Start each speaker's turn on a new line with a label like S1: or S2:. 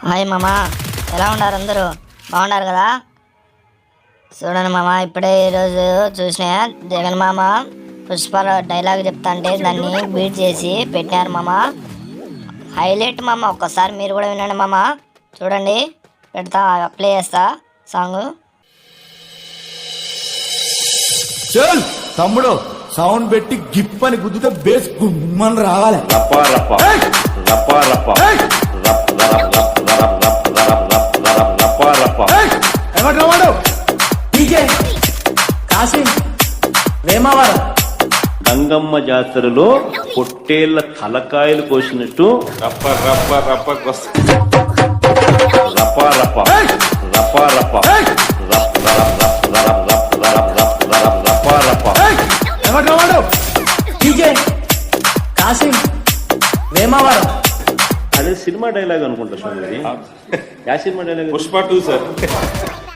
S1: Hi మామ, ఎలా ఉన్నారు అందరూ? బాగున్నారు కదా? చూడండి మామ, ఇప్పుడే ఈరోజు చూసిన జగన్ మామ పుష్ప డైలాగ్ చెప్తా అంటే దాన్ని బీట్ చేసి పెట్టినారు మామ. హైలైట్ మామ, ఒక్కసారి మీరు కూడా వినండి మామ. చూడండి, పెడతా, ప్లే చేస్తా సాంగ్.
S2: చల్ తమ్ముడు, సౌండ్ పెట్టి గిప్ అని గుద్దుతే బేస్ గుమ్మని రావాలి.
S3: రప్పా రప్పా రప్పా రప్పా రప్పా రప్పా.
S2: ఏమంటారు వాడు? డీజే కాసిం వేమావారం.
S3: గంగమ్మ జాతరలో పొట్టేళ్ల తలకాయలు కోసినట్టు రప్ప రప్ప రప్ప రప్పా రప్పా రప్పా రప్పా రప్పా రప్పా.
S2: ఏమంటారు వాడు? డీజే కాసిం వేమావారం.
S3: అదే సినిమా డైలాగ్ అనుకుంటా స్వామి. యా సినిమా డైలాగ్?
S4: పుష్ప 2 సార్.